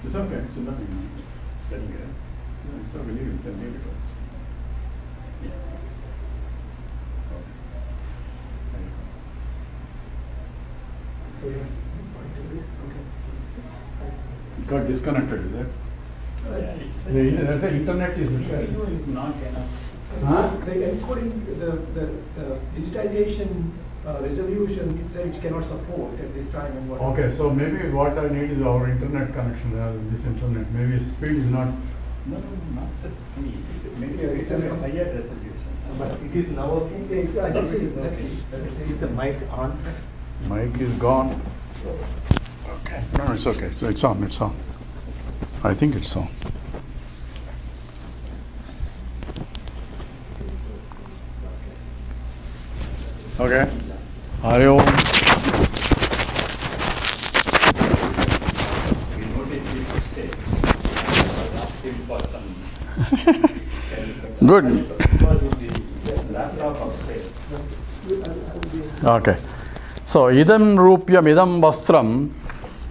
It's okay, it's nothing. Telling you. It's okay, leave it, then leave it also. Yeah. So you pointing this? Okay. It got disconnected, is it? The internet is not enough. The encoding, the digitization resolution it cannot support at this time. And what okay, so maybe what I need is our internet connection rather than this internet. Maybe speed is not. No, not the speed. Maybe Yeah, it's a higher resolution. But it is now okay. That's it. Is the mic on, sir? Mic is gone. Okay. No, it's okay. So it's on, it's on. I think it's on. Okay. Hari Om. We noticed the mistake. Asking for some. Good. Because of the laptop upstairs. Okay. So idam rupyam idam vastram.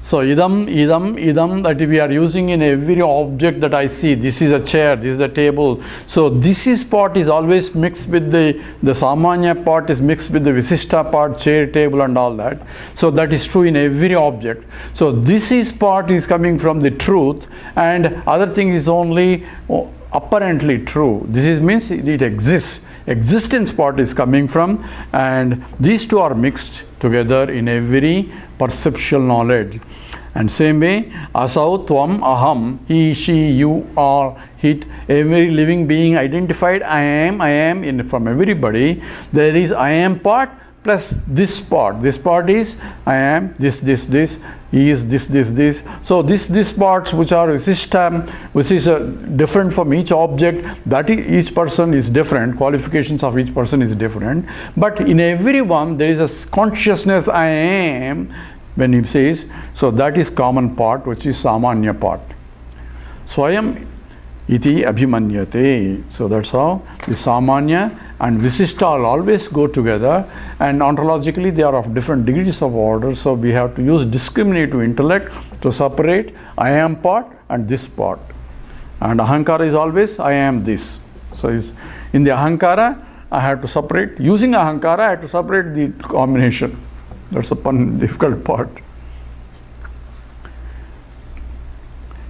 So idam that we are using in every object that I see. This is a chair, this is a table. So this is part is always mixed with the samanya part is mixed with the visishta part, chair, table and all that. So that is true in every object. So this is part is coming from the truth and other thing is only apparently true. This is means it exists. Existence part is coming from and these two are mixed together in every perceptual knowledge. And same way, asau tvam aham, he, she, you, are, it, every living being identified, I am in from everybody. There is I am part plus this part. This part is I am, this, is this. So this parts which are system, which is different from each object, that is, each person is different, qualifications of each person is different. But in everyone there is a consciousness I am when he says, so that is common part which is samanya part. Swayam iti abhimanyate. So that's how the samanya and visishta will always go together and ontologically they are of different degrees of order. So we have to use discriminative intellect to separate I am part and this part. And ahankara is always I am this. So in the ahankara I have to separate, using ahankara I have to separate the combination. That's a difficult part.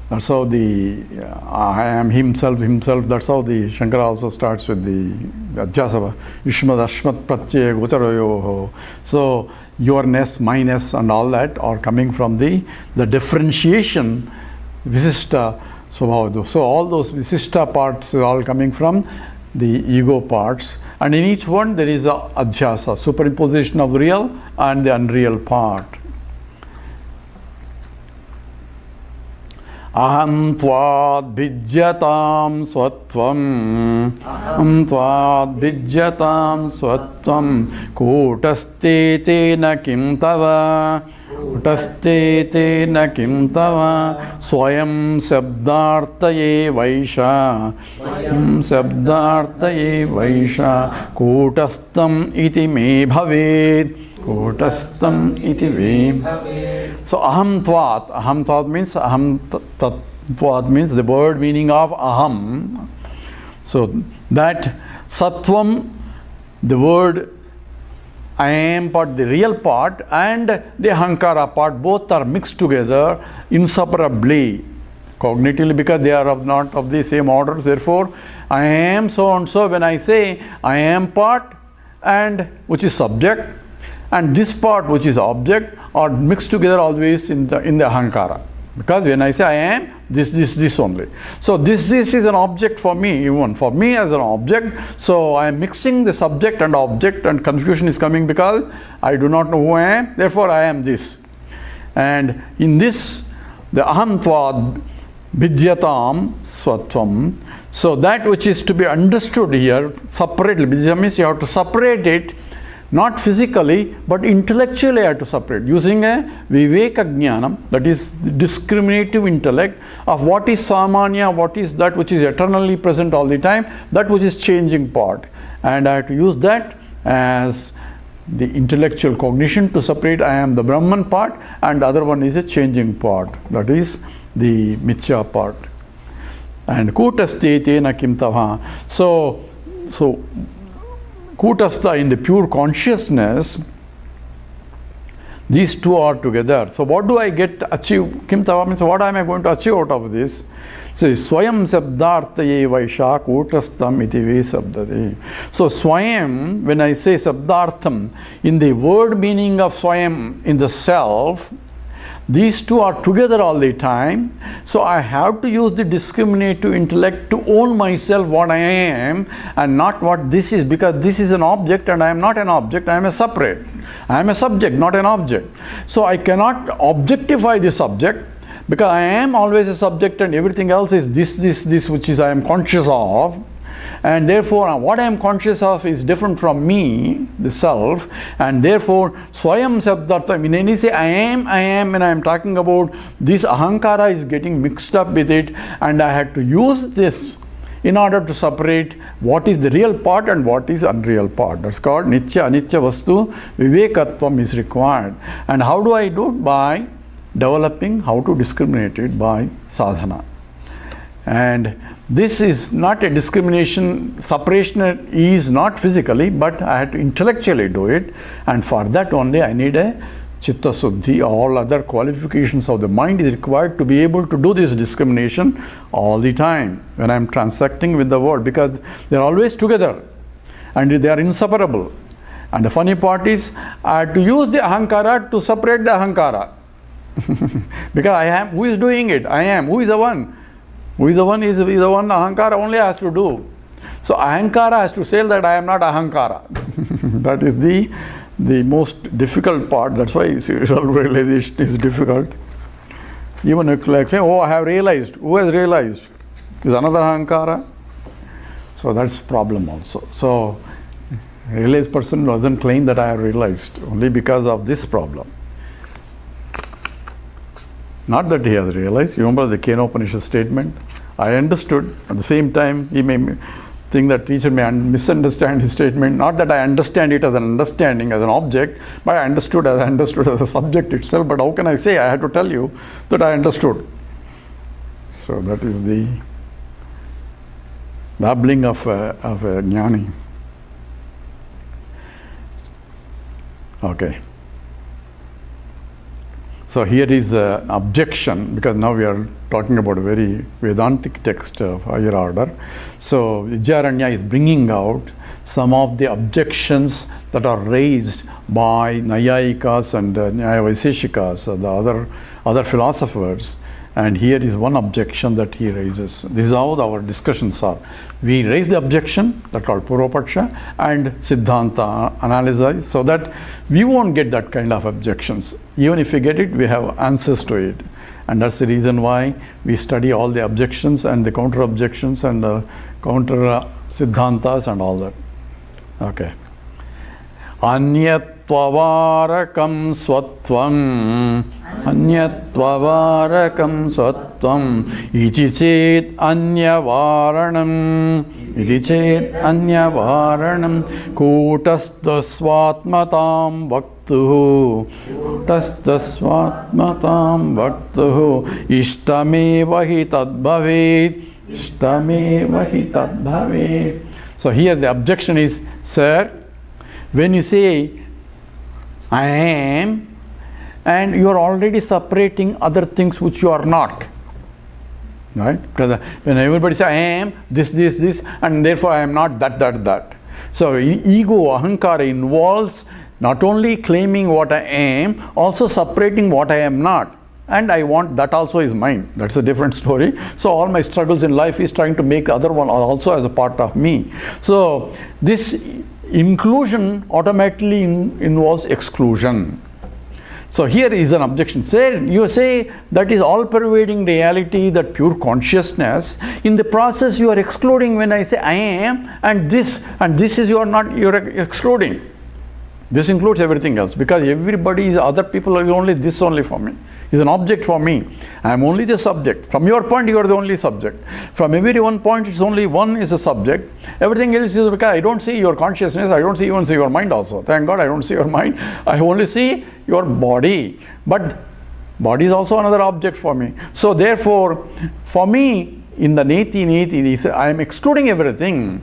That's how the I am himself, that's how the Shankara also starts with the Adhyasava. Yushmad Ashmat Pratyaya Gocharayoho. So yourness, myness and all that are coming from the differentiation Visishta Swabhava. So all those Visishta parts are all coming from the ego parts. And in each one there is a adhyasa, superimposition of the real and the unreal part. Aham tvad bhijyatam swatvam. Aham tvad bhijyatam swatvam. Kotaste tena kim tava. Kotaste tena kim tava. Swayam sabdartaye vaisha. Sabdartaye vaisha. Kotastam iti me bhaved. Kotastam iti me. So aham tvat means aham tvat means the word meaning of aham. So that sattvam, the word I am part, the real part, and the ahankara part, both are mixed together inseparably, cognitively, because they are not of the same order. Therefore, I am so and so. When I say I am part, and which is subject, and this part which is object, are mixed together always in the ahankara. Because when I say I am, this only. So this is an object for me, even for me as an object. So I am mixing the subject and object, and confusion is coming because I do not know who I am. Therefore I am this. And in this, the aham tvad bhijyatam swatvam. So that which is to be understood here separately, bhijya means you have to separate it. Not physically, but intellectually I have to separate. Using a viveka jnanam, that is discriminative intellect of what is samanya, what is that which is eternally present all the time, that which is changing part. And I have to use that as the intellectual cognition to separate I am the Brahman part and the other one is a changing part. That is the mithya part. And kutasthe tena kim tava. So kutastha, in the pure consciousness, these two are together. So what do I get achieve? Kim tava means what am I going to achieve out of this? So swayam sabdarthaye vaisha kutastham iti ve sabdade. So swayam, when I say sabdartham, in the word meaning of swayam, in the self, these two are together all the time. So I have to use the discriminative intellect to own myself what I am and not what this is, because this is an object and I am not an object, I am a separate. I am a subject, not an object. So I cannot objectify the subject, because I am always a subject and everything else is this which is I am conscious of. And therefore, what I am conscious of is different from me, the self, and therefore, swayam sabdartha, when I say I am, and I am talking about this ahankara is getting mixed up with it, and I had to use this in order to separate what is the real part and what is unreal part. That's called nitya anitya vastu vivekatvam is required. And how do I do it? By developing how to discriminate it by sadhana. And this is not a discrimination, separation is not physically, but I had to intellectually do it, and for that only I need a chitta suddhi. All other qualifications of the mind is required to be able to do this discrimination all the time when I am transacting with the world, because they are always together and they are inseparable. And the funny part is, I had to use the ahankara to separate the ahankara. Because I am, who is doing it? I am, who is the one? Who is the one is the one ahankara only has to do. So ahankara has to say that I am not ahankara. That is the most difficult part. That's why self-realization is difficult. Even if like say, oh, I have realized. Who has realized? Is another ahankara? So that's problem also. So realized person doesn't claim that I have realized, only because of this problem. Not that he has realized. You remember the Kenopanishad statement? I understood. At the same time, he may think that teacher may misunderstand his statement. Not that I understand it as an understanding, as an object, but I understood as a subject itself. But how can I say? I had to tell you that I understood. So that is the babbling of a jnani. Okay. So here is an objection, because now we are talking about a very Vedantic text of higher order. So Vidyaranya is bringing out some of the objections that are raised by Nayayikas and Nyaya-Vaiseshikas, the other philosophers. And here is one objection that he raises. This is how our discussions are. We raise the objection, that's called Purvapaksha, and Siddhanta analyze, so that we won't get that kind of objections. Even if we get it, we have answers to it. And that's the reason why we study all the objections and the counter objections and counter Siddhantas and all that. Okay. Anyatvarakam swatvam. Anyatvarakam swatvam. Iti chet anyavaranam. Iti chet anyavaranam. Kutastasvatmatam vaktuhu. Kutastasvatmatam vaktuhu. Ishtameva hi tadbhavet. Ishtameva hi tadbhavet. So here the objection is, sir, when you say I am, and you are already separating other things which you are not, right? Because when everybody says I am this, and therefore I am not that. So ego, ahankara involves not only claiming what I am, also separating what I am not. And I want that also is mine. That's a different story. So all my struggles in life is trying to make other one also as a part of me. So this inclusion automatically involves exclusion. So here is an objection. You say that is all-pervading reality, that pure consciousness. In the process, you are excluding when I say I am, and this is you are not. You are excluding. This includes everything else, because everybody is other people are only this only for me. Is an object for me. I am only the subject. From your point, you are the only subject. From every one point, it's only one is a subject. Everything else is because I don't see your consciousness. I don't even see your mind also. Thank God I don't see your mind. I only see your body. But Body is also another object for me. So therefore, for me, in the neti, I am excluding everything.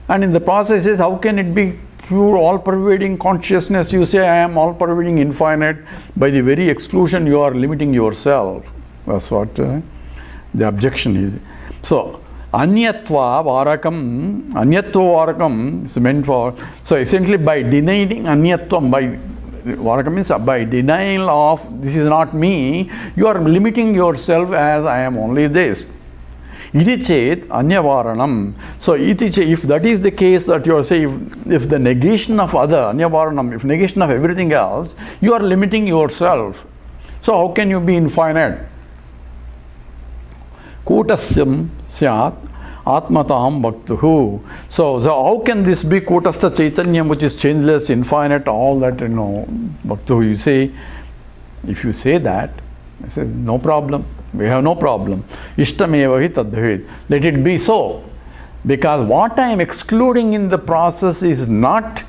And in the process is, how can it be pure all-pervading consciousness? You say, I am all-pervading infinite. By the very exclusion, you are limiting yourself. That's what the objection is. So, Anyatva varakam is meant for, so essentially by denying Anyatvam, by varakam means by denial of this is not me, you are limiting yourself as I am only this. Iti chet anyavaranam. So if that is the case, that you are saying, if the negation of other, anyavaranam, if negation of everything else, you are limiting yourself. So how can you be infinite? Kutasyam syat atmatam bhaktuhu. So how can this be Kutastha Chaitanyam, which is changeless, infinite, all that, bhaktuhu? You say, if you say that, I say, no problem. We have no problem. Ishtameva hi tadbhavet. Let it be so. Because what I am excluding in the process is not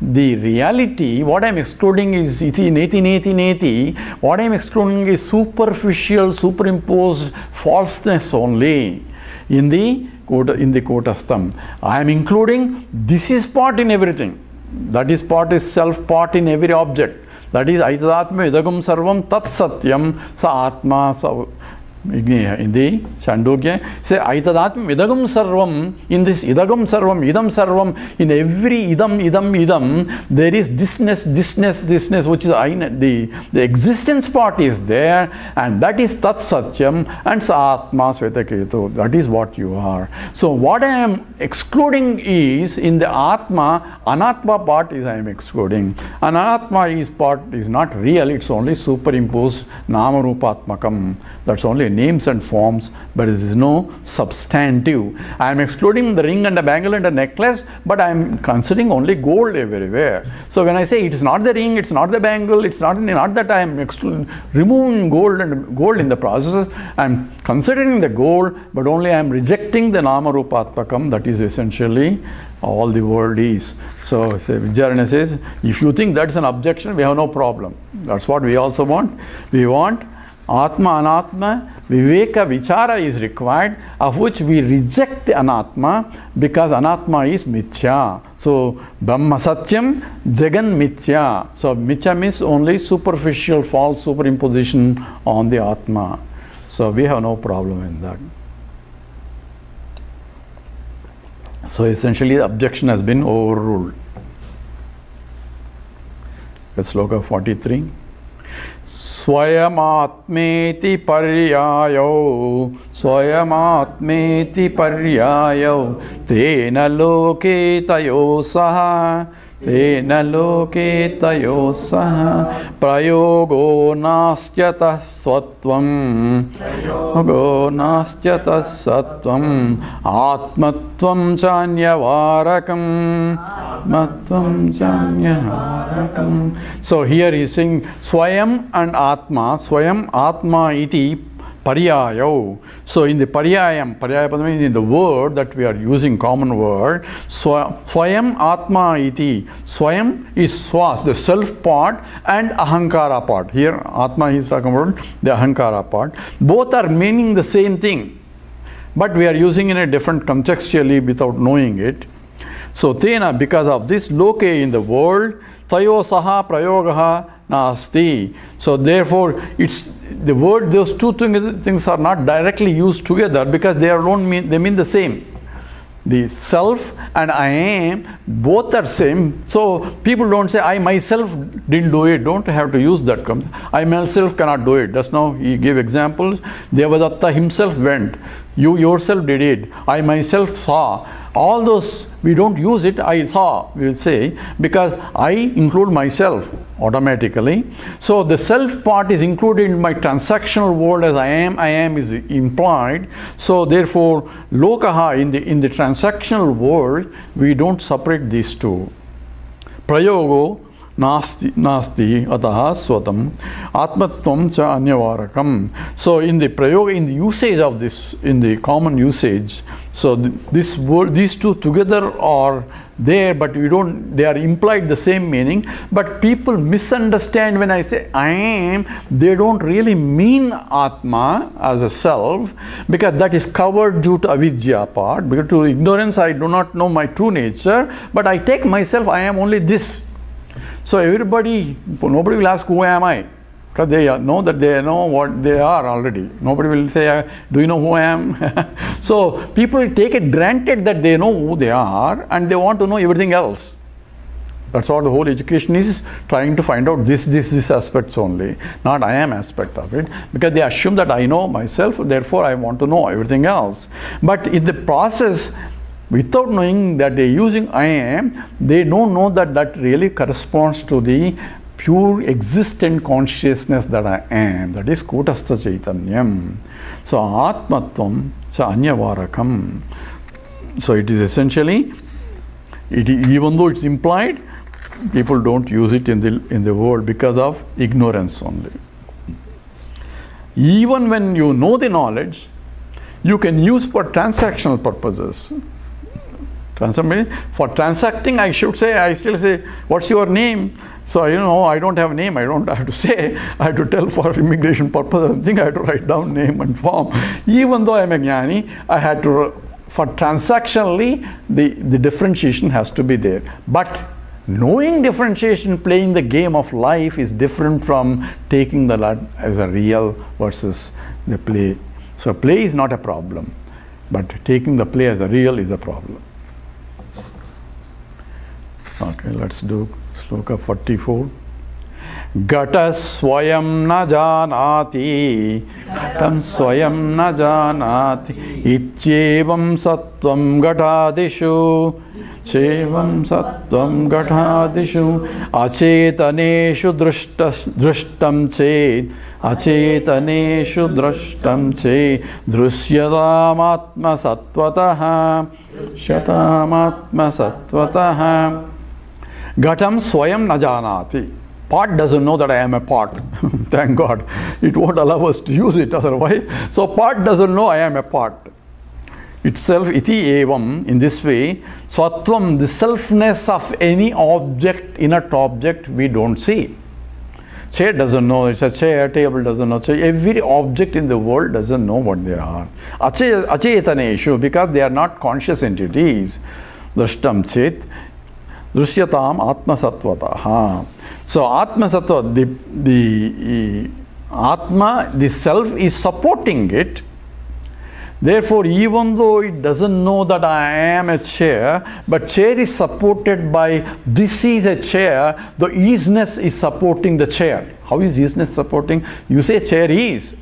the reality. What I am excluding is iti, neti. What I am excluding is superficial, superimposed falseness only in the Kutastham. I am including this is part in everything. That is part is self part in every object. That is aitadatma idagam sarvam tat satyam sa atma sa in the Chandogya, say aitadatma idagam sarvam, in this idagam sarvam, idam sarvam, in every idam, there is thisness, which is the existence part is there, and that is tat satyam and sa atma svetaketu. That is what you are. So what I am excluding is in the atma, anatma part is I am excluding. Anatma is part is not real, it's only superimposed nama rupatmakam. That's only names and forms, but there is no substantive. I am excluding the ring and the bangle and the necklace, but I am considering only gold everywhere. So when I say it is not the ring, it's not the bangle, it's not that I am removing gold in the process. I am considering the gold, but only I am rejecting the nama rupatmakam. That is essentially all the world is. So Vidyaranya says, if you think that's an objection, we have no problem. That's what we also want. We want Atma, Anatma, Viveka, Vichara is required, of which we reject the Anatma because Anatma is Mithya. So, Brahma Satyam, Jagan Mithya. So, Mithya means only superficial, false superimposition on the Atma. So, we have no problem in that. So, essentially, the objection has been overruled. Let's Sloka 43. Swayamatmeti paryayo tena loke tayo saha prayogo nastyata sattvam atmatvam chanyavarakam. So here he is saying Swayam and Atma. Swayam Atma iti paryayo. So in the paryayam means in the word that we are using, common word, Swayam Atma iti. Swayam is swas, the self part, and ahankara part. Here Atma is talking about the ahankara part. Both are meaning the same thing, but we are using in a different contextually without knowing it. So tena, because of this, loke in the world, tayo saha prayogaha nasti. So therefore it's the word, those two things are not directly used together because they mean the same. The self and I am, both are same. So people don't say I myself didn't do it. Don't have to use that. I myself cannot do it. Just now he gave examples. Devadatta himself went. You yourself did it. I myself saw. All those, we don't use it, I saw, we will say, because I include myself automatically. So the self part is included in my transactional world as I am is implied. So therefore, lokaha, in the transactional world, we don't separate these two. Prayogo nasti ataha swatam atmatvam cha anyavarakam. So in the prayoga, in the usage of this, in the common usage, So this word, these two together are there, but we don't, they are implied the same meaning. But people misunderstand when I say I am, they don't really mean Atma as a self, because that is covered due to avidya part. Because to ignorance I do not know my true nature, but I take myself, I am only this. So everybody, nobody will ask who am I? Because they know that they know what they are already. Nobody will say, do you know who I am? So people take it granted that they know who they are and they want to know everything else. That's what the whole education is, trying to find out this aspects only, not I am aspect of it. Because they assume that I know myself, therefore I want to know everything else. But in the process, without knowing that they are using I am, they don't know that that really corresponds to the pure existent consciousness that I am, that is Kutastha Chaitanyam. So Atmatvam cha Anyavarakam. So it is essentially, even though it's implied, people don't use it in the world because of ignorance only. Even when you know the knowledge, you can use for transactional purposes. For transacting, I still say, what's your name? So, I don't have a name, I don't have to say, I have to tell for immigration purpose, I think I have to write down name and form. Even though I am a jnani, I had to, for transactionally, the differentiation has to be there. But knowing differentiation, playing the game of life is different from taking the lot as a real versus the play. So play is not a problem, but taking the play as a real is a problem. Okay, let's do Sloka 44. Gata swayam na janati, gatam swayam na janati, itchevam sattvam gatadishu, chevam sattvam gatadishu, acetaneshu drishtam ched, acetaneshu drishtam ched, drusyatam atma sattvataha, shyatam sattvataha. Gatam swayam na janati. Pot doesn't know that I am a pot. Thank God. It won't allow us to use it otherwise. So pot doesn't know I am a pot. Itself, iti evam, in this way, swatvam, the selfness of any object, inert object, we don't see. Chair doesn't know it's a chair, table doesn't know. So every object in the world doesn't know what they are. Achetaneshu, because they are not conscious entities. Drashtam chet. Drusyatam atma sattvataha. So atma sattva, the atma, the self is supporting it. Therefore, even though it doesn't know that I am a chair, but chair is supported by this is a chair, the isness is supporting the chair. How is isness supporting? You say chair is.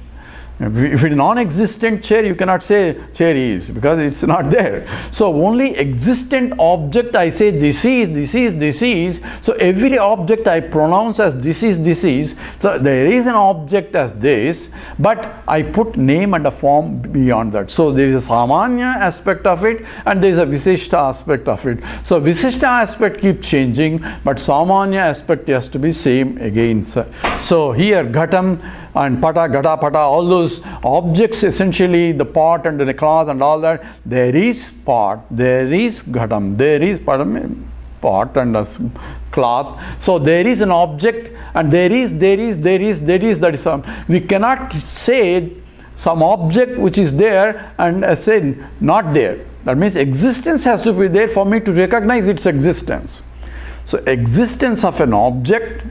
If it is non-existent chair, you cannot say chair is, because it's not there. So only existent object I say this is. So every object I pronounce as this is. So there is an object as this, but I put name and a form beyond that. So there is a samanya aspect of it and there is a visishta aspect of it. So visishta aspect keeps changing, but samanya aspect has to be same again. So here ghatam and pata, gata, pata, all those objects, essentially the pot and the cloth and all that, there is pot, there is ghatam, there is pot and a cloth. So there is an object and there is, that is some. We cannot say some object which is there and say not there. That means existence has to be there for me to recognize its existence. So existence of an object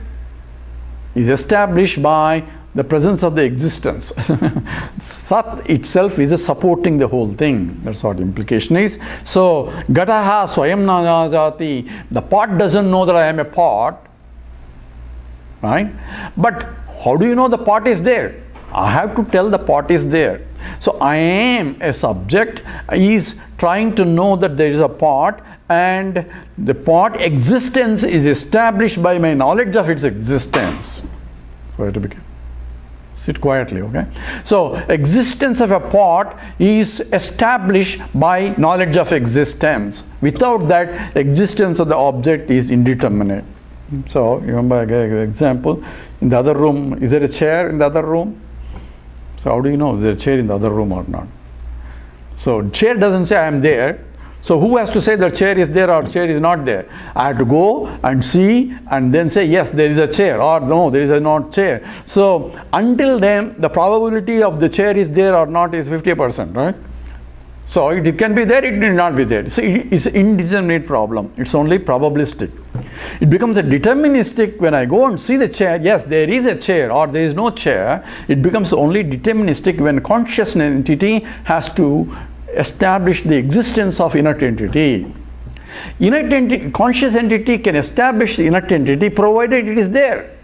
is established by the presence of the existence. Sat itself is supporting the whole thing. That's what the implication is. So, Gataha Swayam na jati. The pot doesn't know that I am a pot. Right? But how do you know the pot is there? I have to tell the pot is there. So, I am a subject is trying to know that there is a pot, and the pot existence is established by my knowledge of its existence. So, I have to be careful. Sit quietly, okay? So, existence of a pot is established by knowledge of existence. Without that, existence of the object is indeterminate. So, remember an example. In the other room, is there a chair in the other room? So, how do you know is there a chair in the other room or not? So chair doesn't say I am there. So who has to say that chair is there or chair is not there? I have to go and see and then say yes, there is a chair, or no, there is a not chair. So until then, the probability of the chair is there or not is 50%, right? So it can be there, it need not be there. So it's an indeterminate problem. It's only probabilistic. It becomes a deterministic when I go and see the chair. Yes, there is a chair or there is no chair. It becomes only deterministic when conscious entity has to establish the existence of inert entity. Inert entity, conscious entity can establish the inert entity provided it is there.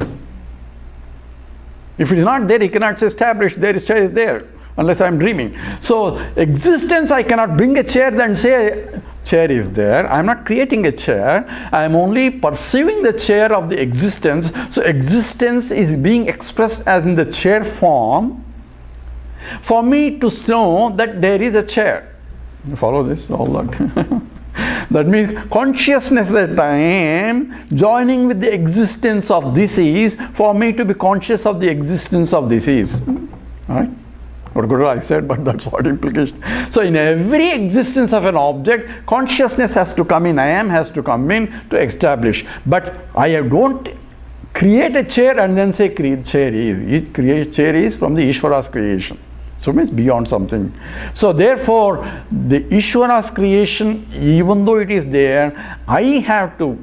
If it is not there, it cannot establish there is chair is there, unless I am dreaming. So existence, I cannot bring a chair and say chair is there. I am not creating a chair. I am only perceiving the chair of the existence. So existence is being expressed as in the chair form for me to know that there is a chair. You follow this? All that. That means consciousness that I am joining with the existence of this is for me to be conscious of the existence of this is. Right? What good I said, but that's what implication. So in every existence of an object, consciousness has to come in, I am has to come in to establish. But I don't create a chair and then say create chair is. It create chair is from the Ishvara's creation. So it means beyond something. So therefore, the Ishvara's creation, even though it is there, I have to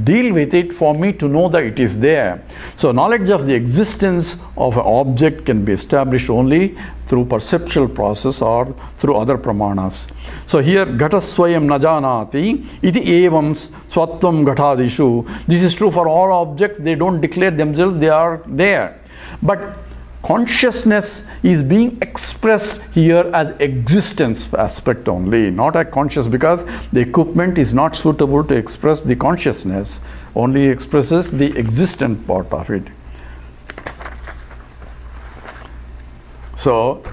deal with it for me to know that it is there. So knowledge of the existence of an object can be established only through perceptual process or through other pramanas. So here, ghatasvayam najanati iti evam swatvam ghatadishu. This is true for all objects. They don't declare themselves, they are there. But consciousness is being expressed here as existence aspect only, not as conscious, because the equipment is not suitable to express the consciousness, only expresses the existent part of it. So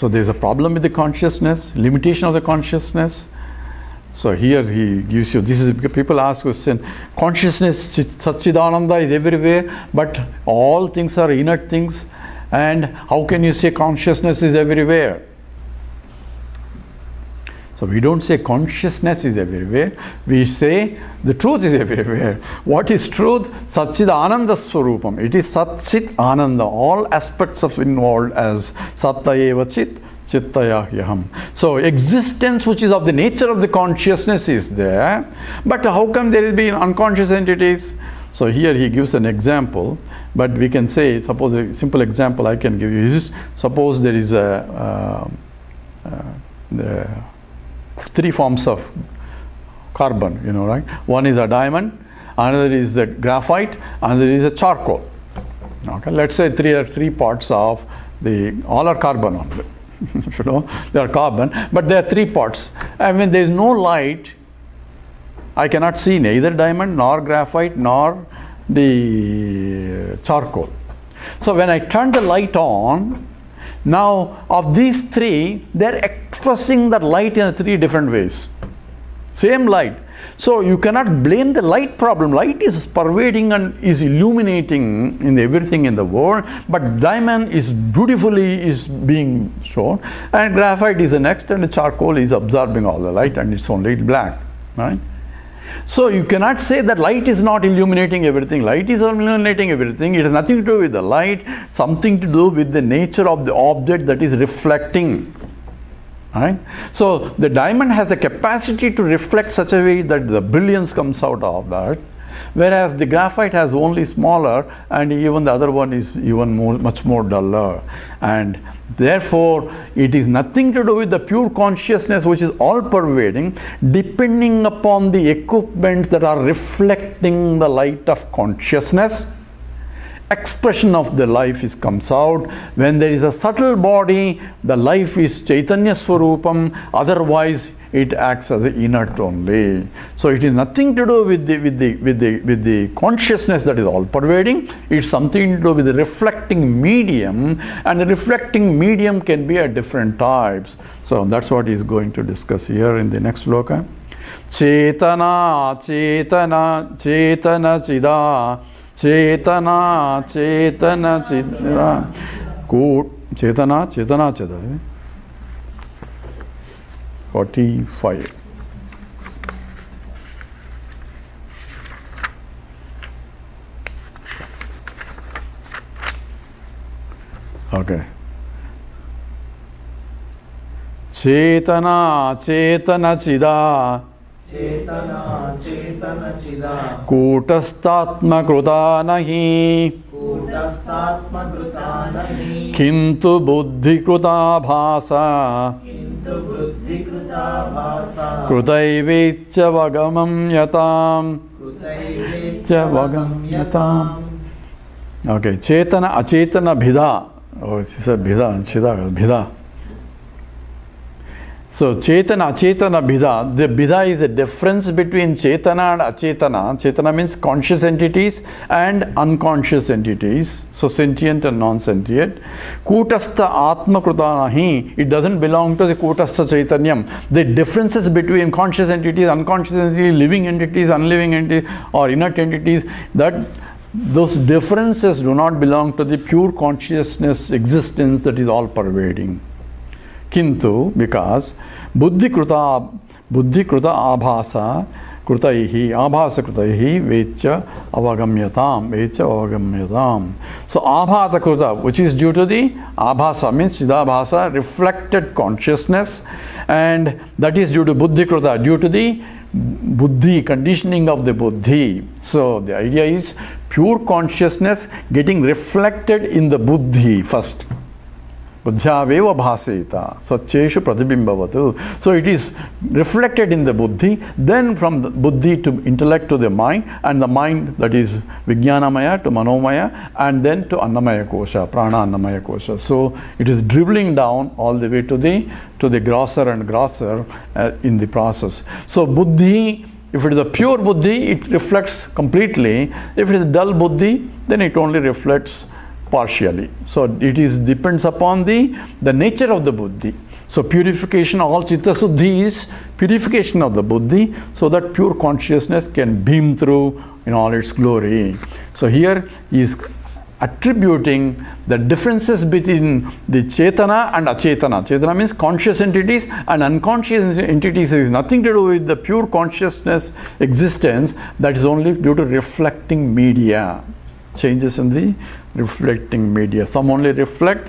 there's a problem with the consciousness, limitation of the consciousness. So here he gives you, this is, people ask question, consciousness, Satchidananda is everywhere, but all things are inert things, and how can you say consciousness is everywhere? So we don't say consciousness is everywhere, we say the truth is everywhere. What is truth? Satchidananda Swarupam. It is Sat Chit Ananda, all aspects of involved as Satta Eva Chit Chittaya Hyaham. So existence which is of the nature of the consciousness is there, but how come there will be unconscious entities? So here he gives an example, but we can say, suppose a simple example I can give you is, suppose there is the three forms of carbon, you know, right? One is a diamond, another is the graphite, another is a charcoal. Okay, let's say three parts of the, all are carbon only. You know, they are carbon, but there are three parts. And when there is no light, I cannot see neither diamond nor graphite nor the charcoal. So when I turn the light on, now of these three, they are expressing that light in three different ways. Same light. So you cannot blame the light problem. Light is pervading and is illuminating in everything in the world, but diamond is beautifully is being shown, and graphite is the next, and the charcoal is absorbing all the light and it's only black, right? So you cannot say that light is not illuminating everything. Light is illuminating everything. It has nothing to do with the light, something to do with the nature of the object that is reflecting. Right? So the diamond has the capacity to reflect such a way that the brilliance comes out of that, whereas the graphite has only smaller, and even the other one is even much more duller. And therefore, it is nothing to do with the pure consciousness which is all pervading, depending upon the equipments that are reflecting the light of consciousness. Expression of the life comes out. When there is a subtle body, the life is Chaitanya Swarupam, otherwise it acts as an inert only. So it is nothing to do with the consciousness that is all pervading. It's something to do with the reflecting medium, and the reflecting medium can be at different types. So that's what he is going to discuss here in the next sloka. Chetana, Chetana, Chetana Chida, Chetana, Chetana Chida. Good. Chetana, Chetana Chida. 45. Okay. Chetana chetana chida Chetana chetana chida Kutastatma kruta nahi Kutastatma kruta nahi Kintu buddhi kruta bhasa Kintu buddhi kruta bhasa Krutaivecha vagamam yatam Krutaivecha vagam yatam. Okay, chetana achetana bhida. Oh, she said bhida, chida, bhida. So, Chetana, Achetana, Bhida. The Bhida is the difference between Chetana and Achetana. Chetana means conscious entities and unconscious entities. So, sentient and non-sentient. Kutastha Atma Krutanahi. It doesn't belong to the Kutastha Chaitanyam. The differences between conscious entities, unconscious entities, living entities, unliving entities, or inert entities, those differences do not belong to the pure consciousness existence that is all pervading. Kintu, because buddhi kruta abhasa krutaihi vecha avagamyatam. So abhata kruta, which is due to the abhasa, means chidabhasa, reflected consciousness, and that is due to buddhi kruta, due to the buddhi, conditioning of the buddhi. So the idea is pure consciousness getting reflected in the buddhi first. Buddhyaveva bhaseta satcheshu pratibhimbavatu. So it is reflected in the buddhi, then from the buddhi to intellect to the mind, and the mind, that is vijnanamaya to manomaya, and then to annamaya kosha, prana annamaya kosha. So it is dribbling down all the way to the grosser and grosser in the process. So buddhi, if it is a pure buddhi, it reflects completely. If it is a dull buddhi, then it only reflects partially. So it depends upon the nature of the buddhi. So purification, all chitta suddhi is purification of the buddhi, so that pure consciousness can beam through in all its glory. So here he is attributing the differences between the chetana and achetana. Chetana means conscious entities, and unconscious entities is nothing to do with the pure consciousness existence, that is only due to reflecting media. Changes in the reflecting media. Some only reflect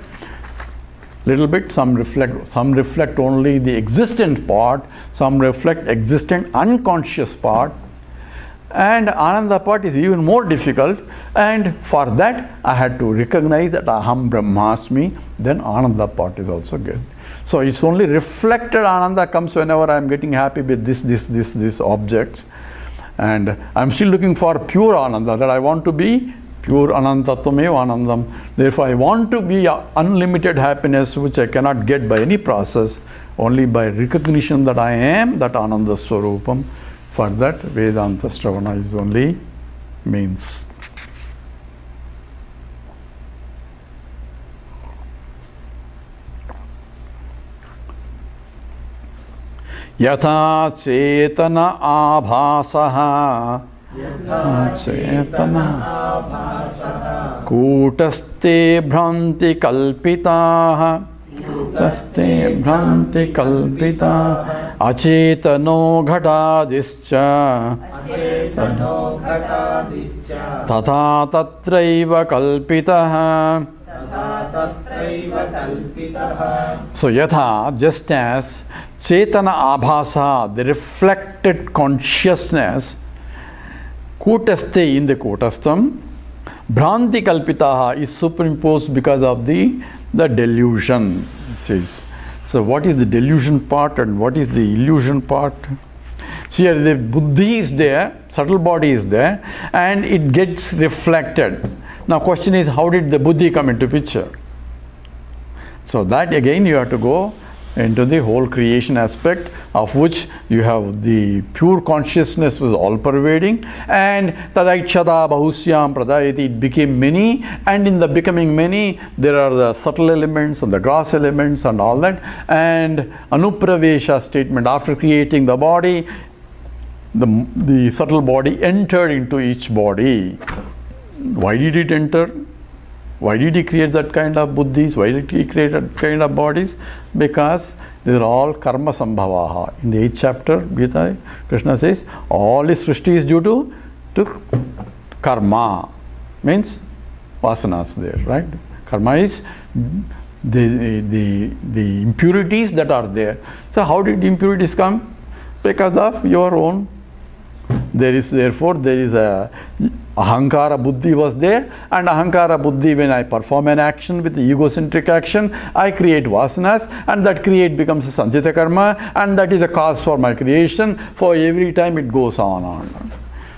little bit, some reflect only the existent part, some reflect existent unconscious part, and Ananda part is even more difficult, and for that I had to recognize that Aham Brahmasmi, then Ananda part is also good. So it's only reflected Ananda comes whenever I am getting happy with this objects, and I am still looking for pure Ananda, that I want to be pure Anantatvamev Anandam. Therefore, I want to be unlimited happiness, which I cannot get by any process, only by recognition that I am that Ananda Swarupam. For that, Vedanta Stravana is only means. Yatha Chetana Abhasaha Chetana Kutaste Bhranti Kalpitaha Kutaste Bhranti Kalpitaha Achetano Ghatadischa Tata Tatraiva Kalpitaha. So Yatha, just as Chetana Abhasa, the reflected consciousness, Kutaste in the Kutastam, Bhranti Kalpitaha is superimposed because of the delusion. Says. So what is the delusion part and what is the illusion part? So here the buddhi is there, subtle body is there, and it gets reflected. Now question is, how did the buddhi come into picture? So that again you have to go into the whole creation aspect, of which you have the pure consciousness was all pervading, and tadaikshada bahusyam pradayati, it became many, and in the becoming many there are the subtle elements and the gross elements and all that, and anupravesha statement, after creating the body, the subtle body entered into each body. Why did it enter? Why did he create that kind of buddhis? Why did he create that kind of bodies? Because they are all karma sambhavaha. In the 8th chapter, Gita, Krishna says, all this srishti is due to karma. Means vasanas there, right? Karma is the impurities that are there. So how did impurities come? Because of your own. Therefore there is a ahankara buddhi was there, and ahankara buddhi, when I perform an action with the egocentric action, I create vasanas, and that becomes a sanchita karma, and that is the cause for my creation. For every time it goes on.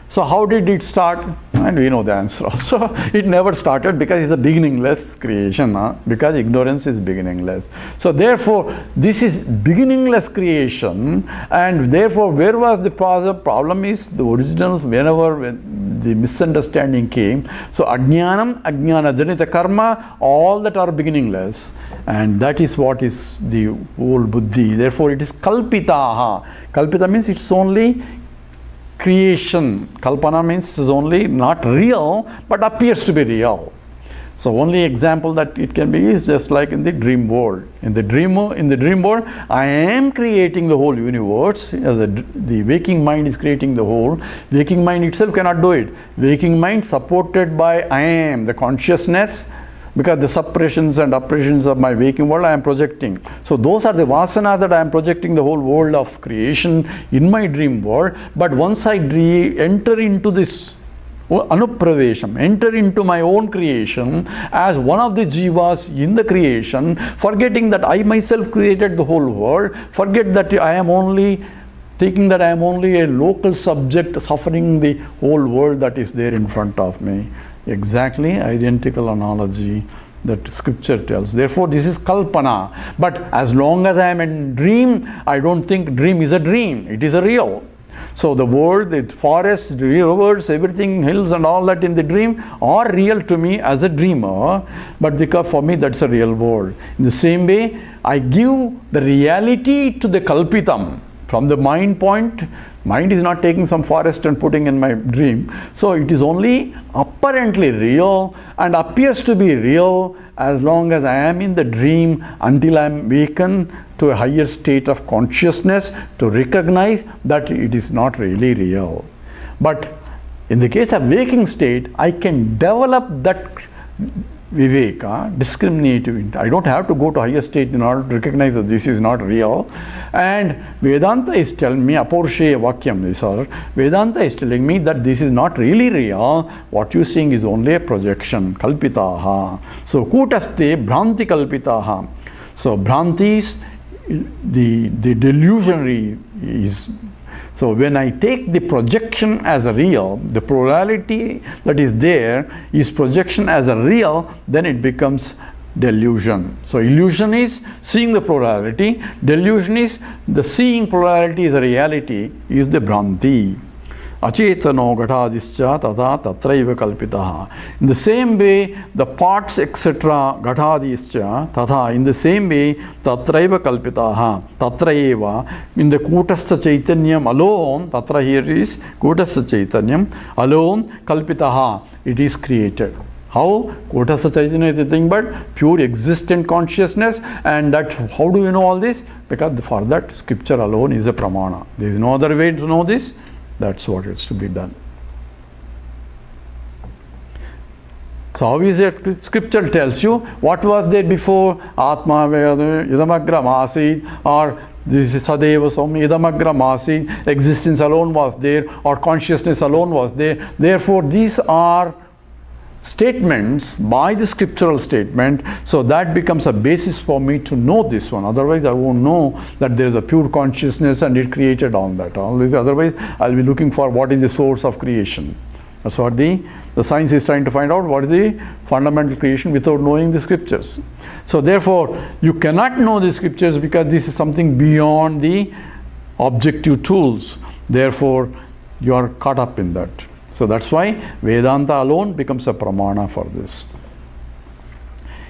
So how did it start? And we know the answer also. It never started because it's a beginningless creation, because ignorance is beginningless. So therefore, this is beginningless creation, and therefore, where was the problem? Problem is the original, when the misunderstanding came. So ajnanam, ajnana janita karma, all that are beginningless, and that is what is the whole buddhi. Therefore, it is kalpitaha. Kalpita means it's only creation. Kalpana means it is only not real, but appears to be real. So only example that it can be is just like in the dream world. In the dream world, I am creating the whole universe. The waking mind is creating the whole. Waking mind itself cannot do it. Waking mind supported by I am, the consciousness, because the suppressions and oppressions of my waking world I am projecting. So those are the vasanas that I am projecting the whole world of creation in my dream world. But once I enter into this anupravesham, enter into my own creation as one of the jivas in the creation, forgetting that I myself created the whole world, forget that I am only thinking that I am only a local subject suffering the whole world that is there in front of me. Exactly identical analogy that scripture tells. Therefore, this is kalpana. But as long as I am in dream, I don't think dream is a dream. It is a real. So the world, the forests, the rivers, everything, hills and all that in the dream are real to me as a dreamer. But because for me, that's a real world. In the same way, I give the reality to the kalpitam. From the mind point, mind is not taking some forest and putting in my dream. So it is only apparently real and appears to be real as long as I am in the dream, until I am wakened to a higher state of consciousness to recognize that it is not really real. But in the case of waking state, I can develop that viveka, discriminative. I don't have to go to higher state in order to recognize that this is not real. And Vedanta is telling me, aporshaya vakyam, Vedanta is telling me that this is not really real. What you are seeing is only a projection, kalpitaha. So kutaste bhranti kalpitaha. So bhranti is the delusionary is. So when I take the projection as a real, the plurality that is there is projection as a real, then it becomes delusion. So illusion is seeing the plurality, delusion is the seeing plurality is a reality, is the bhranti. Achetano gatadischa tata tatraiva kalpitaha. In the same way, the parts etc. gatadischa tata, in the same way, tatraiva kalpitaha, tatraiva, in the kutastha chaitanyam alone, tatra here is kutastha chaitanyam, alone kalpitaha, it is created. How? Kutastha chaitanya is nothing but pure existent consciousness, and that, how do you know all this? Because for that, scripture alone is a pramana. There is no other way to know this. That's what is to be done. So how is it? Scripture tells you what was there before. Atma idamagram asid, or this is sadeva somya idamagram asid. Existence alone was there, or consciousness alone was there. Therefore, these are statements by the scriptural statement, so that becomes a basis for me to know this one. Otherwise, I won't know that there is a pure consciousness and it created all that. All this, otherwise, I'll be looking for what is the source of creation. That's what the science is trying to find out, what is the fundamental creation without knowing the scriptures. So therefore, you cannot know the scriptures because this is something beyond the objective tools. Therefore, you are caught up in that. So that's why Vedanta alone becomes a pramana for this.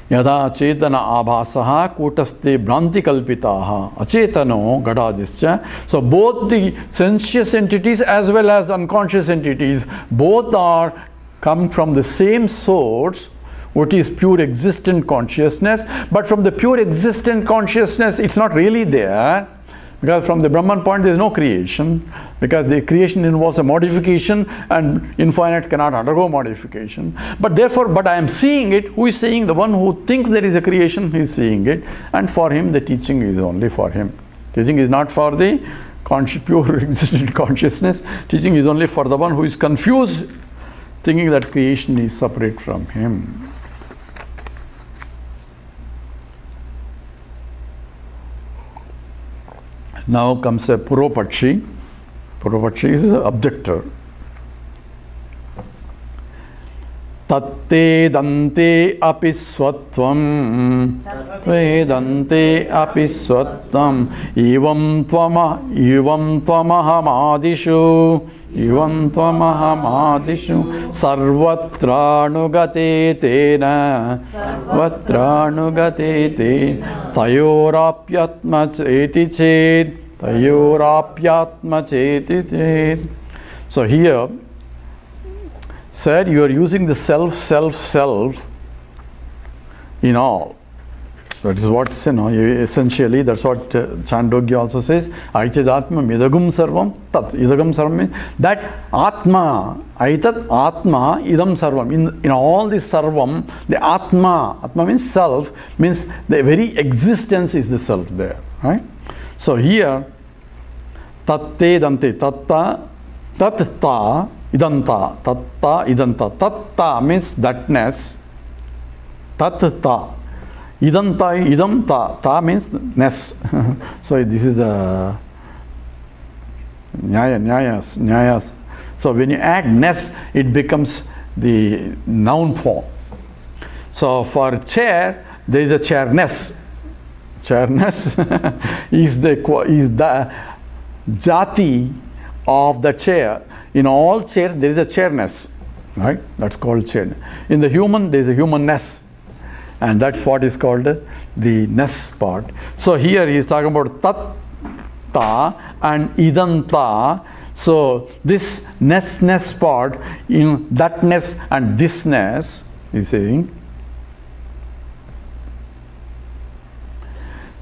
Yada chetana abhasaha kutaste bhranti kalpitaha achetano gadadischa. So both the sensuous entities as well as unconscious entities, both are come from the same source what is pure existent consciousness. But from the pure existent consciousness, it's not really there, because from the Brahman point there is no creation, because the creation involves a modification and infinite cannot undergo modification. But therefore, but I am seeing it. Who is seeing? The one who thinks there is a creation, he is seeing it, and for him the teaching is only for him. Teaching is not for the pure existent consciousness. Teaching is only for the one who is confused, thinking that creation is separate from him. Now comes a Purvapakshi. Purvapakshi is an objector. Tatte dante api swatvam, vedante api swatvam, evam tvamahamadishu, sarvatranugate tena, sarvatranugate tena, tayorapyatma cheti ched, tayorapyatma cheti ched. So here, sir, you are using the self in all. That is what, essentially, that's what Chandogya also says. Aichadatma midagum sarvam tat. Idagam sarvam means that Atma, Aitat Atma idam sarvam. In all this sarvam, the Atma means self, means the very existence is the self there. Right? So here, tatte dante, tatta, tatta, idanta, tatta, idanta. Tatta means thatness. Tatta. Idanta, idam, ta. Ta means ness. So this is a nyayas. So when you add ness, it becomes the noun form. So for chair, there is a chairness. Chairness is the jati of the chair. In all chairs, there is a chairness, right? That's called chair. In the human, there is a humanness, and that's what is called the ness part. So here he is talking about tatta and idanta. So this ness part, in thatness and thisness, he is saying.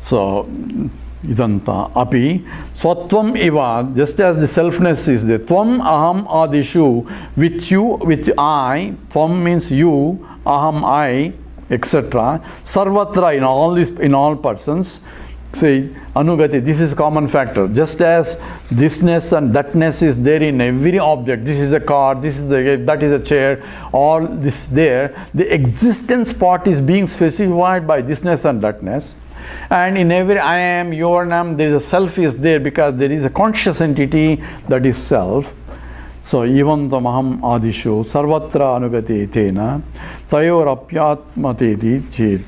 So idanta api swatvam eva, just as the selfness is there. Tvam aham adishu, with you, with I. Tvam means you, aham I, etc. Sarvatra, in all persons. Say anugati, this is common factor. Just as thisness and thatness is there in every object. This is a car, that is a chair, all this there. The existence part is being specified by thisness and thatness. And in every I am, your name, there is a self is there, because there is a conscious entity that is self. So evam tamaham adishu sarvatra anugati tena tayorapyatmateti chet.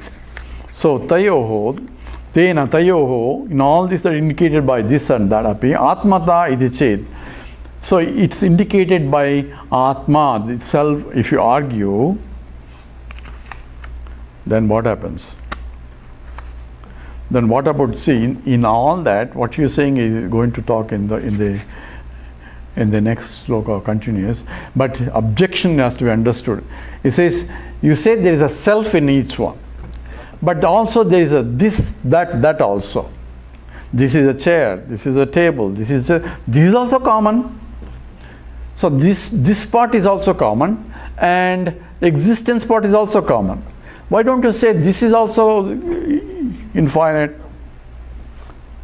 So tayoho, tena tayoho, in all this are indicated by this and that api, atmata iti chet. So it's indicated by atma itself. If you argue, then what happens? Then what about, see, in all that, what you're saying is going to talk in the next sloka continues, but objection has to be understood. It says, you say there is a self in each one, but also there is a this, that also. This is a chair, this is a table, this is also common. So this part is also common, and existence part is also common. Why don't you say this is also infinite,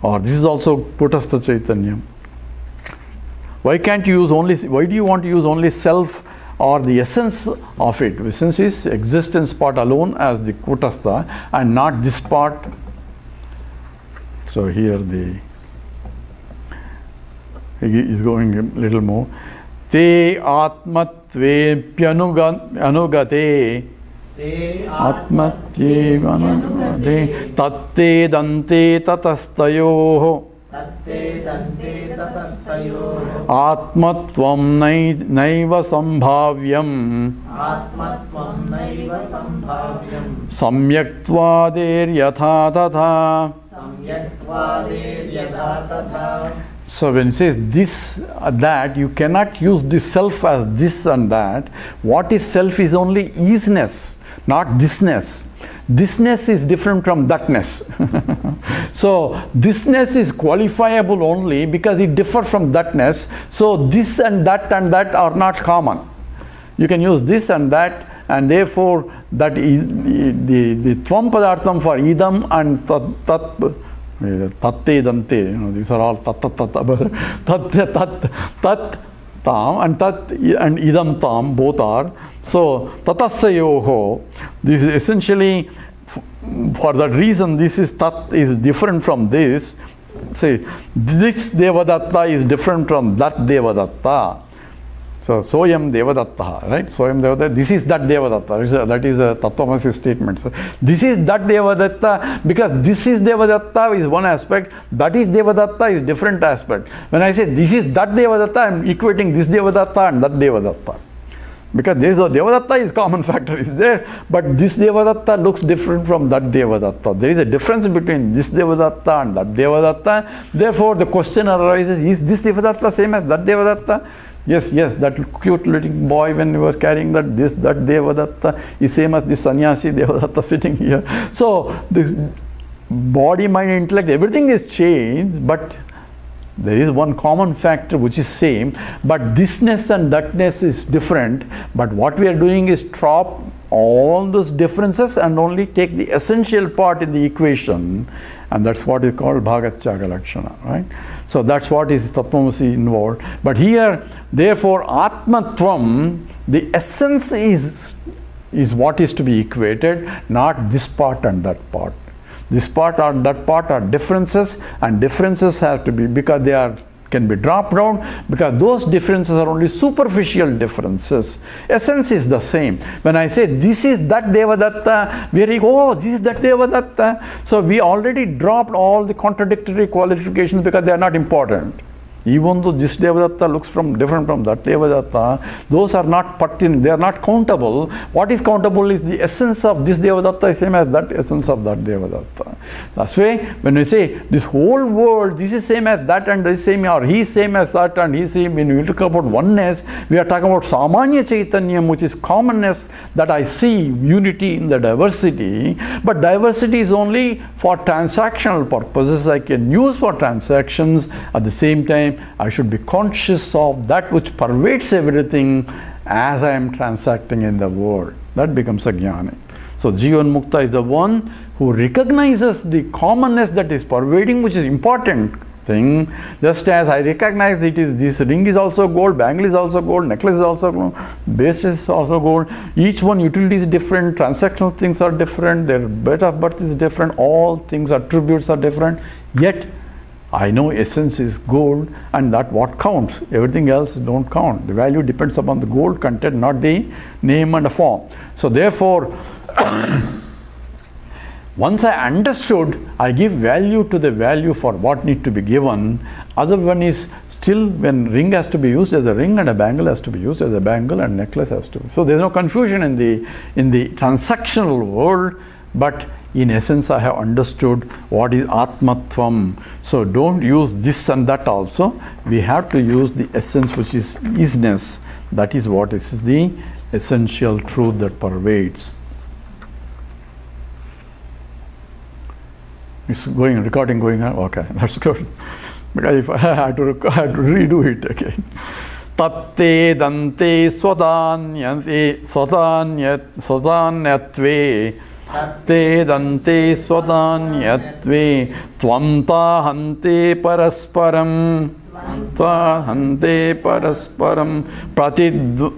or this is also Kutastha Chaitanyam? Why can't you use only, why do you want to use only self or the essence of it? Essence is existence part alone as the Kutastha, and not this part. So here he is going a little more. Te atmatve pyanugate atmatyevanugate tatte dante tatastayoho atmatvam naiva sambhavyam samyaktvader yatha tatha. So when it says this, that, you cannot use this self as this and that. What is self is only isness, not thisness. Thisness is different from thatness. So thisness is qualifiable only because it differs from thatness. So this and that are not common. You can use this and that, and therefore that the tvam padartham for idam and tat tatte dante, these are all tat tam and tat and idam tam, both are. So tatassayoho, this is essentially, for that reason, this is tat is different from this. Say this Devadatta is different from that Devadatta. So soyam Devadatta, right? Soyam Devadatta, this is that Devadatta. That is a Tattvamasi statement. So this is that Devadatta, because this is Devadatta is one aspect, that is Devadatta is different aspect. When I say this is that Devadatta, I am equating this Devadatta and that Devadatta. Because there is a Devadatta is common factor is there, but this Devadatta looks different from that Devadatta. There is a difference between this Devadatta and that Devadatta. Therefore, the question arises, is this Devadatta same as that Devadatta? Yes, that cute little boy when he was carrying that Devadatta is same as this sannyasi Devadatta sitting here. So, this body, mind, intellect, everything is changed, but there is one common factor which is same, but thisness and thatness is different. But what we are doing is drop all those differences and only take the essential part in the equation, and that's what is called Bhagatyaga Lakshana, right? So that's what is Tattvamasi involved. But here, therefore, Atmatvam, the essence is what is to be equated, not this part and that part. This part or that part are differences, and differences have to be, because they can be dropped down, because those differences are only superficial differences. Essence is the same. When I say this is that Devadatta, we are oh, this is that Devadatta. So we already dropped all the contradictory qualifications because they are not important. Even though this Devadatta looks different from that Devadatta, those are not pertinent, they are not countable. What is countable is the essence of this Devadatta is same as that essence of that Devadatta. That's why when we say this whole world, this is same as that and this is same, or he is same as that and he is same, when we talk about oneness, we are talking about Samanya Chaitanyam, which is commonness, that I see unity in the diversity. But diversity is only for transactional purposes. I can use for transactions. At the same time, I should be conscious of that which pervades everything as I am transacting in the world. That becomes a jnani. So Jivan Mukta is the one who recognizes the commonness that is pervading, which is important thing. Just as I recognize it is, this ring is also gold, bangle is also gold, necklace is also gold, base is also gold. Each one utility is different, transactional things are different, their date of birth is different, all things, attributes are different. Yet I know essence is gold, and that what counts. Everything else don't count. The value depends upon the gold content, not the name and the form. So therefore, once I understood, I give value to the value for what need to be given. Other one is still, when ring has to be used as a ring and a bangle has to be used as a bangle and necklace has to be. So there is no confusion in the transactional world, but in essence, I have understood what is Atmatvam. So don't use this and that also. We have to use the essence, which is isness. That is what is the essential truth that pervades. It's recording going on? Okay, that's good. Because if I had to redo it again. Tatte dante swadanyatve Tatte dante swadanyatve Tvanta hante parasparam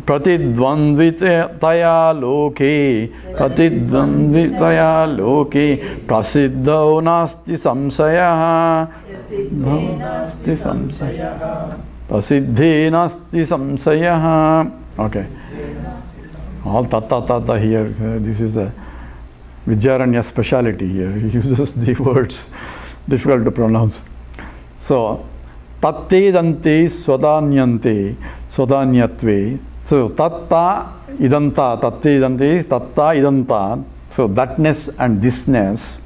pratidvandvitaya loke prasiddho nasti samsayaha prasiddhe nasti samsayaha. Okay, all tata here. This is a Vidyaranya speciality here. He uses the words difficult to pronounce. So tatte dante swadanyatve. So tatta idanta, tatte idante, tatta idanta. So thatness and thisness.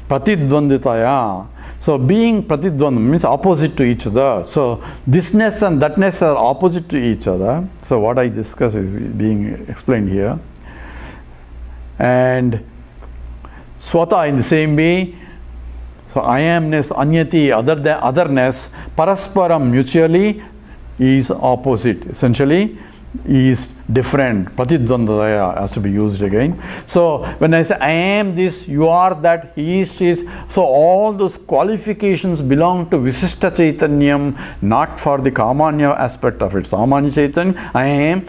Pratidvanditaya. So being pratidvand means opposite to each other. So thisness and thatness are opposite to each other. So what I discuss is being explained here. And swata in the same way. So I amness, anyati, otherness, parasparam, mutually, is opposite. Essentially, is different. Pratidvandaya has to be used again. So when I say I am this, you are that, he is, she is. So all those qualifications belong to Visishta Chaitanyam, not for the Kamanya aspect of it. Samanya Chaitanya, I am.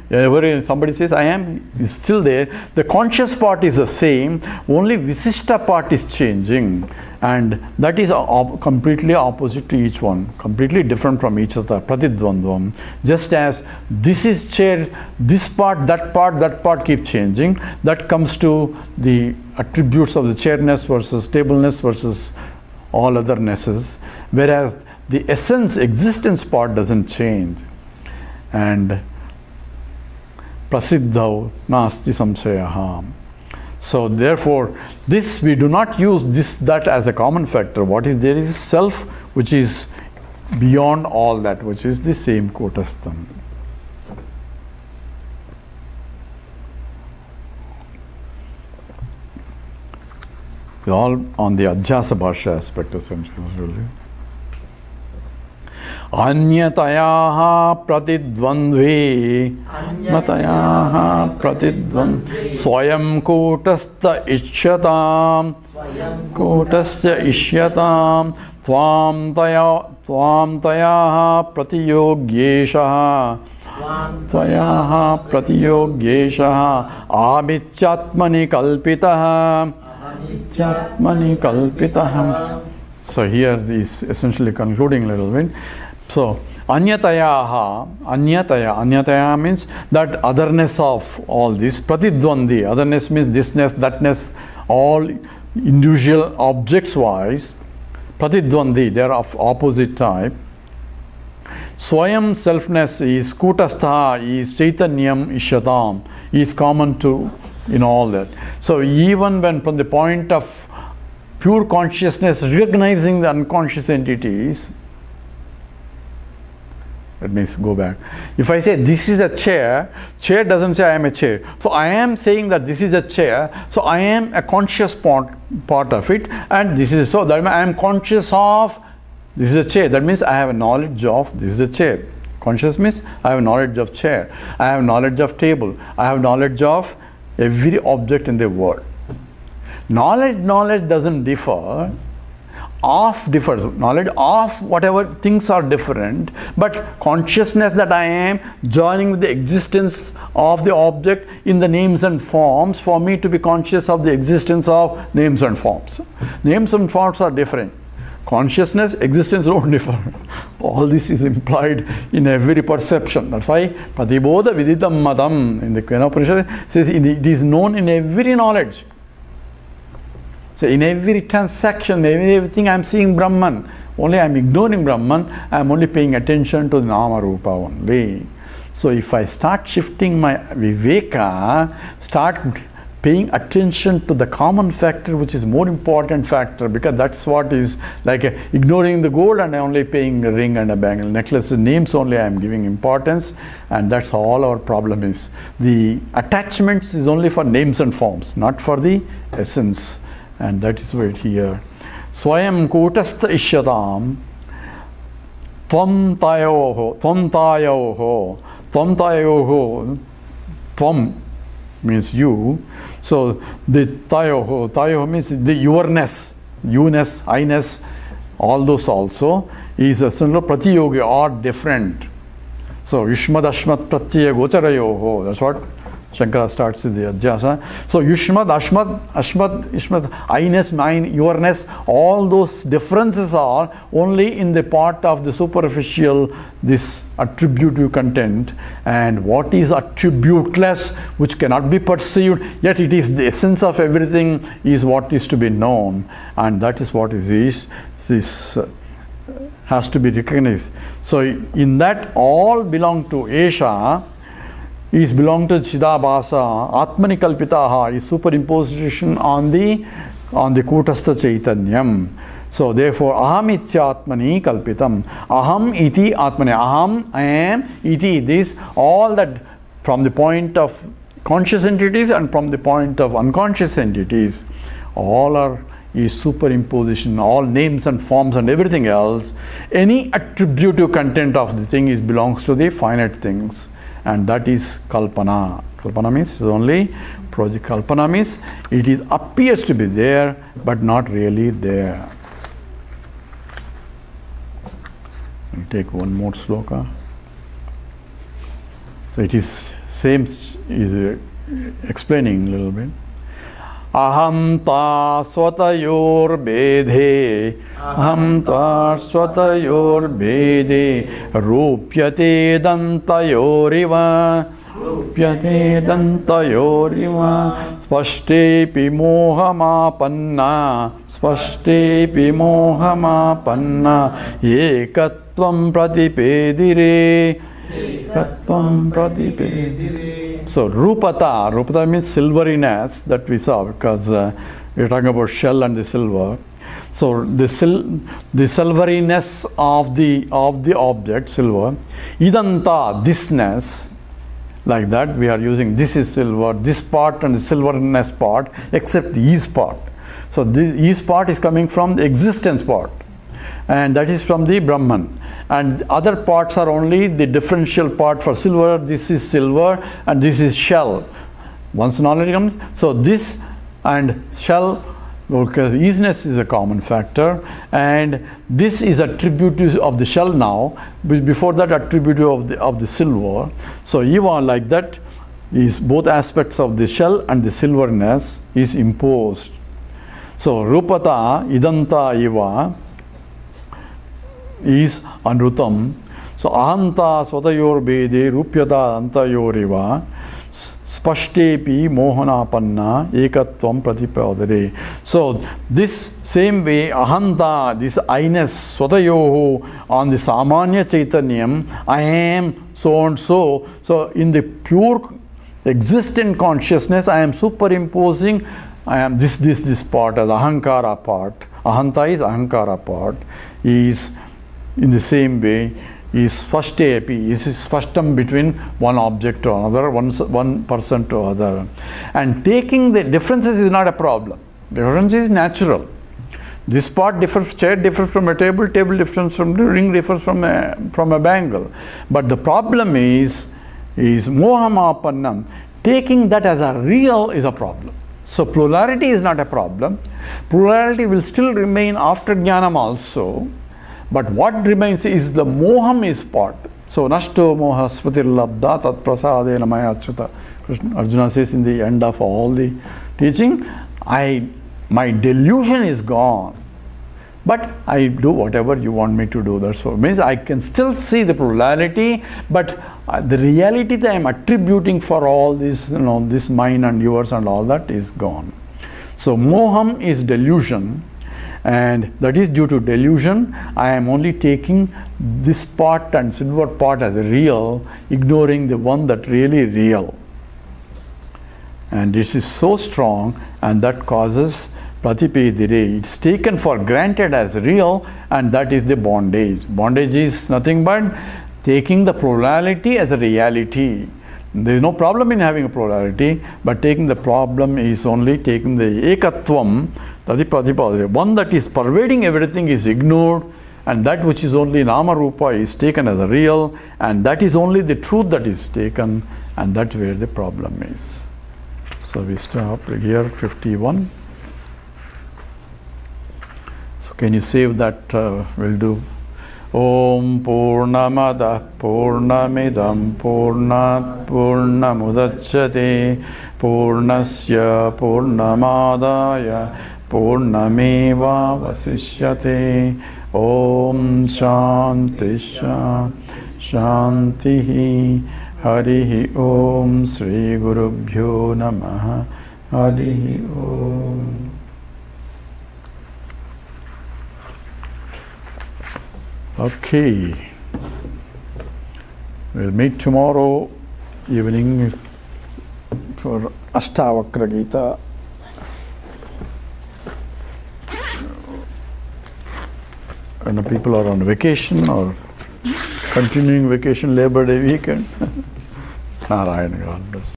Whenever somebody says I am, is still there. The conscious part is the same. Only Visishta part is changing. And that is completely opposite to each one, completely different from each other, pratidvandvam. Just as this is chair, this part, that part keep changing. That comes to the attributes of the chairness versus tableness versus all othernesses. Whereas the essence, existence part doesn't change. And prasiddhav nasti samsayaha. So therefore, this we do not use this, that as a common factor. What is there is self, which is beyond all that, which is the same Kutastham. It's all on the Adhyasa Bhashya aspect essentially. Anyatayaha pratidvandve swayam kutastha ishyatam tvam tayaha pratiyogyeshaha abhityatmani kalpitaha. So here is essentially concluding a little bit. So anyataya means that otherness of all this. Pratidvandi, otherness means thisness, thatness, all individual objects wise. Pratidvandi, they are of opposite type. Swayam, selfness, is kutastha, is chaitanyam ishyatam, is common to in all that. So even when from the point of pure consciousness recognizing the unconscious entities, let me go back. If I say this is a chair, chair doesn't say I am a chair. So I am saying that this is a chair. So I am a conscious part of it, and this is so that means I am conscious of this is a chair. That means I have a knowledge of this is a chair. Conscious means I have knowledge of chair. I have knowledge of table. I have knowledge of every object in the world. Knowledge doesn't differ. Of differs. Knowledge of whatever things are different, but consciousness that I am joining with the existence of the object in the names and forms, for me to be conscious of the existence of names and forms. Names and forms are different. Consciousness, existence don't differ. All this is implied in every perception. That's why Pratibodha Viditam Madam in the Upanishad says it is known in every knowledge. So in every transaction, everything I am seeing Brahman. Only I am ignoring Brahman, I am only paying attention to the Nama Rupa only. So if I start shifting my Viveka, start paying attention to the common factor, which is more important factor, because that's what is like ignoring the gold and only paying a ring and a bangle. Necklace names only I am giving importance, and that's all our problem is. The attachments is only for names and forms, not for the essence. And that is right here. Swayam kutastha ishyatam tvam tvam means you. So the tayoho means the yourness, you-ness, I-ness, all those also is a similar pratiyogi or different. So yushmad ashmat pratyaya gocharayoho, that's what Shankara starts with the Adhyasa. So Yushmad, Ishmad, I-ness, mine, yourness, all those differences are only in the part of the superficial, this attributive content. And what is attributeless, which cannot be perceived, yet it is the essence of everything, is what is to be known. And that is what is this has to be recognized. So in that all belong to Esha, is belong to Chidabhasa, Atmani Kalpitaha is superimposition on the Kutastha Chaitanyam. So therefore, Aham Ityatmani Kalpitam. Aham iti Atmani. Aham, I am, iti, this, all that from the point of conscious entities and from the point of unconscious entities, all are is superimposition, all names and forms and everything else. Any attributive content of the thing belongs to the finite things, and that is kalpana. Kalpana means is only project. Kalpana means it appears to be there but not really there. I'll take one more sloka. So it is same is explaining a little bit. Aham ta swatayor bedhe, aham ta swatayor bedhe, rupyate dantayoriva, rupyate dantayoriva, spashte mohamapanna, spashte mohamapanna, ekatvam pratipedire, ekatvam pratipedire. So rupata means silveriness, that we saw, because we are talking about shell and the silver. So the silveriness of the object, silver. Idanta, thisness, like that we are using. This is silver, this part and the silveriness part, except the is part. So the is part is coming from the existence part, and that is from the Brahman. And other parts are only the differential part for silver. This is silver and this is shell. Once knowledge comes, so this and shell, because easiness is a common factor, and this is attribute of the shell now, before that attribute of the silver. So even like that is both aspects of the shell and the silverness is imposed. So rupata idanta iva is anrutam. So ahanta swatayor bede rupyata antayoriva spashtepi mohanapanna ekatvam pratipadare. So this same way ahanta, this I-ness, swatayoho, on the samanya chaitanyam, I am so and so. So in the pure existent consciousness, I am superimposing, I am this part as ahankara part. Ahanta is ahankara part, is in the same way is spashtepi, is spashtam between one object to another, one person to other. And taking the differences is not a problem. Difference is natural. This part differs, chair differs from a table, table differs from the ring, differs from a bangle. But the problem is mohamapannam. Taking that as a real is a problem. So plurality is not a problem. Plurality will still remain after jnanam also. But what remains is the moham is part. So nashto moha svatir labdha tat prasadena maya achyuta. Arjuna says in the end of all the teaching, my delusion is gone, but I do whatever you want me to do. That's what means. I can still see the plurality, but the reality that I am attributing for all this, this mine and yours and all that is gone. So moham is delusion, and that is due to delusion. I am only taking this part and silver part as real, ignoring the one that really real. And this is so strong, and that causes pratipedire. It's taken for granted as real, and that is the bondage. Bondage is nothing but taking the plurality as a reality. There is no problem in having a plurality, but taking the problem is only taking the ekatvam, tadi pratipadare. One that is pervading everything is ignored, and that which is only nama rupa is taken as a real, and that is only the truth that is taken, and that's where the problem is. So we stop here, 51. So can you save that? We'll do. Om Purnamada Purnamidam Purnat Purnamudachyate Purnasya Purnamadaya Purnameva Vasishyate. Om Shanti Shanti Harihi Om Sri Gurubhyo Namaha Harihi Om. Okay, we'll meet tomorrow evening for Ashtavakra Gita. And people are on vacation or continuing vacation, Labor Day weekend. Narayana, God bless.